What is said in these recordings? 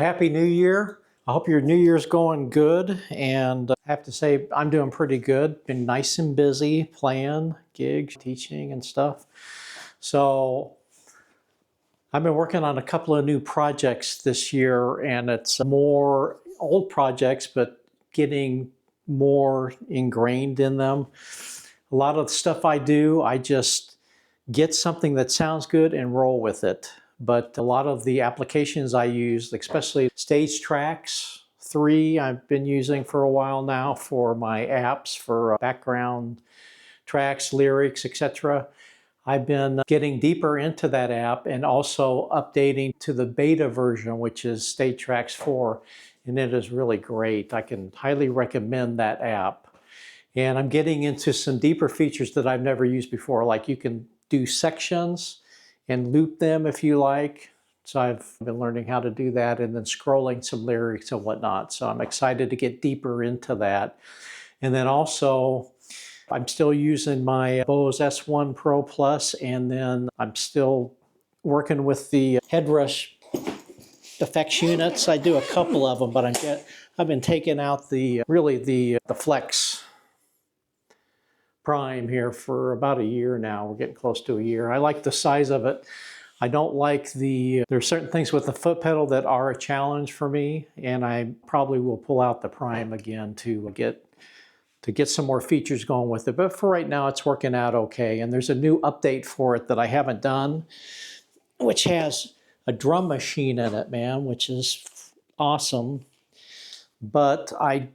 Happy New Year. I hope your New Year's going good. And I have to say, I'm doing pretty good. Been nice and busy playing gigs, teaching and stuff. So I've been working on a couple of new projects this year, and it's more old projects, but getting more ingrained in them. A lot of the stuff I do, I just get something that sounds good and roll with it. But a lot of the applications I use, especially StageTraxx 3, I've been using for a while now for my apps for background tracks, lyrics, etc. I've been getting deeper into that app and also updating to the beta version, which is StageTraxx 4, and it is really great. I can highly recommend that app. And I'm getting into some deeper features that I've never used before, like you can do sections and loop them if you like. So I've been learning how to do that, and then scrolling some lyrics and whatnot. So I'm excited to get deeper into that. And then also, I'm still using my Bose S1 Pro Plus, and then I'm still working with the Headrush effects units. I do a couple of them, but I've been taking out the Flex Prime here for about a year now. We're getting close to a year. I like the size of it. I don't like there's certain things with the foot pedal that are a challenge for me, and I probably will pull out the Prime again to get some more features going with it. But for right now, it's working out okay. And there's a new update for it that I haven't done, which has a drum machine in it, man, which is awesome. But I'm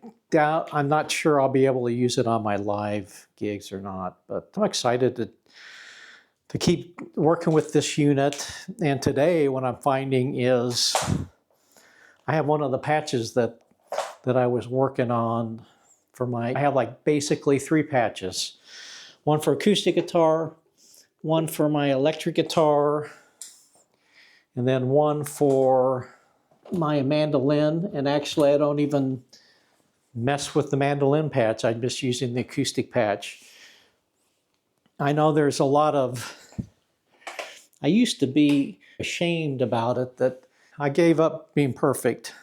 not sure I'll be able to use it on my live gigs or not. But I'm excited to keep working with this unit. And today what I'm finding is I have one of the patches that I was working on I have like basically 3 patches. One for acoustic guitar, one for my electric guitar, and then one for my mandolin. And actually I don't even mess with the mandolin patch. I'm just using the acoustic patch. I know there's a lot I used to be ashamed about it, that I gave up being perfect.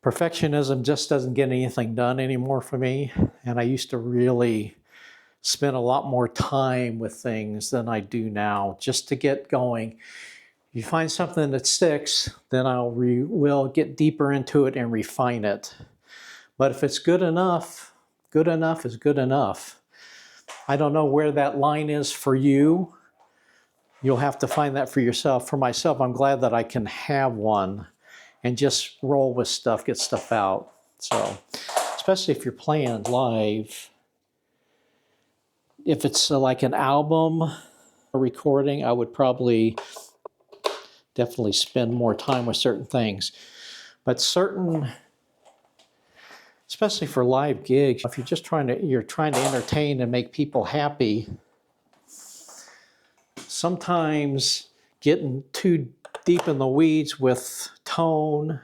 Perfectionism just doesn't get anything done anymore for me. And I used to really spend a lot more time with things than I do now just to get going. If you find something that sticks, then will get deeper into it and refine it. But if it's good enough is good enough. I don't know where that line is for you. You'll have to find that for yourself. For myself, I'm glad that I can have one and just roll with stuff, get stuff out. So, especially if you're playing live. If it's like an album or recording, I would probably definitely spend more time with certain things. But especially for live gigs, if you're trying to entertain and make people happy, sometimes getting too deep in the weeds with tone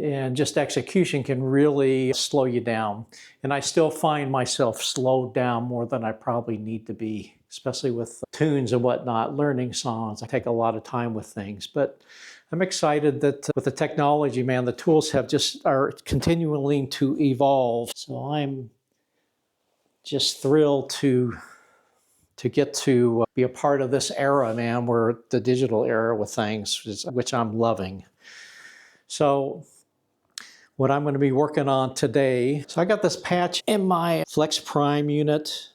and just execution can really slow you down. And I still find myself slowed down more than I probably need to be, especially with tunes and whatnot, learning songs. I take a lot of time with things, but I'm excited that with the technology, man, the tools are continuing to evolve. So I'm just thrilled to get to be a part of this era, man, where the digital era with things, which I'm loving. So what I'm going to be working on today, so I got this patch in my Flex Prime unit,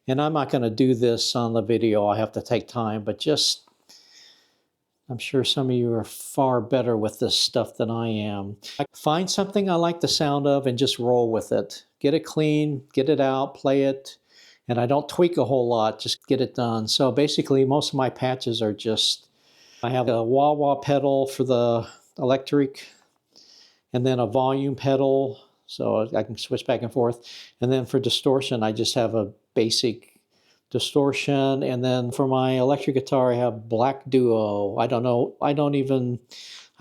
and I'm not going to do this on the video. I have to take time, but I'm sure some of you are far better with this stuff than I am. I find something I like the sound of and just roll with it. Get it clean, get it out, play it. And I don't tweak a whole lot, just get it done. So basically, most of my patches are I have a wah-wah pedal for the electric, and then a volume pedal, so I can switch back and forth. And then for distortion, I just have a basic distortion. And then for my electric guitar, I have Black Duo. I don't know, I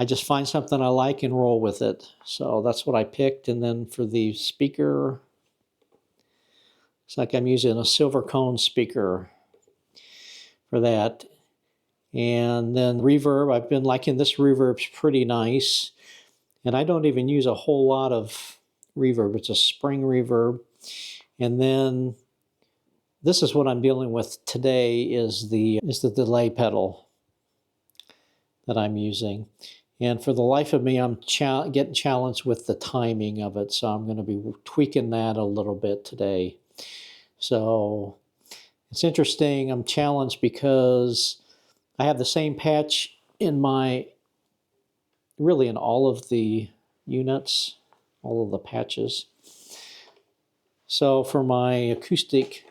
just find something I like and roll with it. So that's what I picked. And then for the speaker, it's like I'm using a silver cone speaker for that. And then reverb, I've been liking this reverb's pretty nice. And I don't even use a whole lot of reverb. It's a spring reverb. And then this is what I'm dealing with today is the delay pedal that I'm using. And for the life of me, I'm getting challenged with the timing of it. So I'm going to be tweaking that a little bit today. So it's interesting. I'm challenged because I have the same patch in really in all of the units, all of the patches. So for my acoustic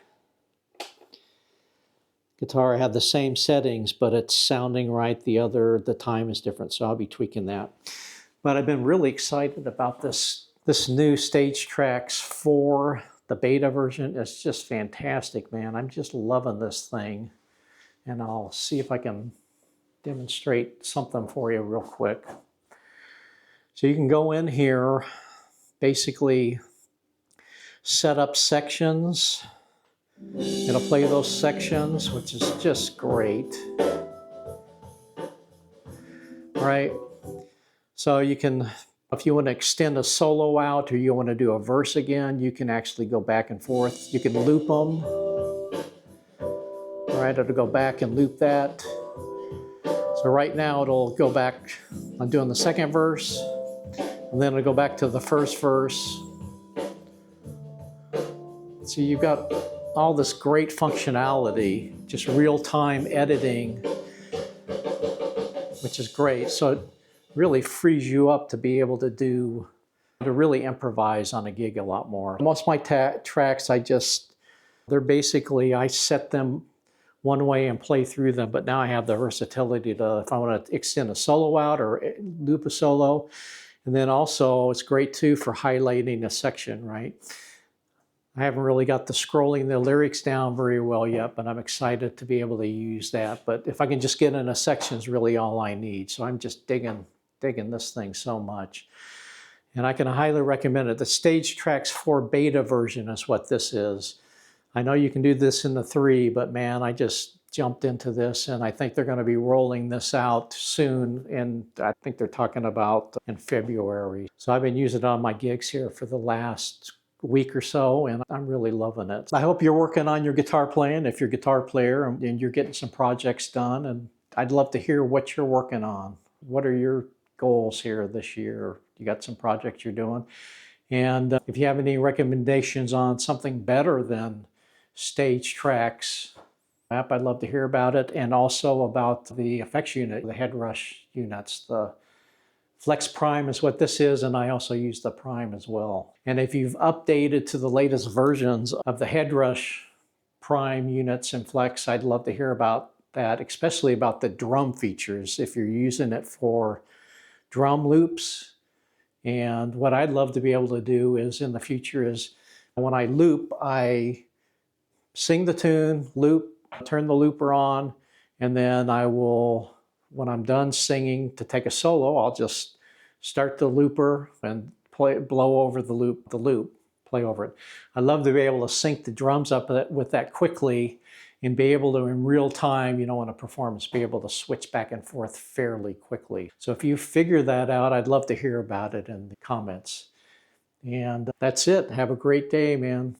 guitar, I have the same settings, but it's sounding right. The time is different, so I'll be tweaking that. But I've been really excited about this new StageTraxx 4, the beta version. It's just fantastic, man. I'm just loving this thing. And I'll see if I can demonstrate something for you real quick. So you can go in here, basically set up sections. It'll play those sections, which is just great. All right, so you can, if you want to extend a solo out or you want to do a verse again, you can actually go back and forth. You can loop them. All right, it'll go back and loop that. So right now it'll go back, I'm doing the second verse, and then it'll go back to the first verse. So you've got all this great functionality, just real-time editing, which is great. So it really frees you up to be able to really improvise on a gig a lot more. Most of my tracks, they're basically, I set them one way and play through them, but now I have the versatility to, if I want to extend a solo out or loop a solo. And then also it's great too for highlighting a section, right? I haven't really got the scrolling the lyrics down very well yet, but I'm excited to be able to use that. But if I can just get in a section is really all I need. So I'm just digging this thing so much. And I can highly recommend it. The StageTraxx 4 beta version is what this is. I know you can do this in the 3, but man, I just jumped into this and I think they're going to be rolling this out soon. And I think they're talking about in February. So I've been using it on my gigs here for the last week or so, and I'm really loving it. I hope you're working on your guitar playing, if you're a guitar player, and you're getting some projects done, and I'd love to hear what you're working on. What are your goals here this year? You got some projects you're doing? And if you have any recommendations on something better than StageTraxx app, I'd love to hear about it, and also about the effects unit, the Headrush units. The Flex Prime is what this is, and I also use the Prime as well. And if you've updated to the latest versions of the Headrush Prime units and Flex, I'd love to hear about that, especially about the drum features, if you're using it for drum loops. And what I'd love to be able to do is in the future is when I loop, I sing the tune, loop, turn the looper on, and then I will, when I'm done singing to take a solo, I'll just start the looper and blow over the loop, play over it. I love to be able to sync the drums up with that quickly and be able to, in real time, in a performance, be able to switch back and forth fairly quickly. So if you figure that out, I'd love to hear about it in the comments. And that's it. Have a great day, man.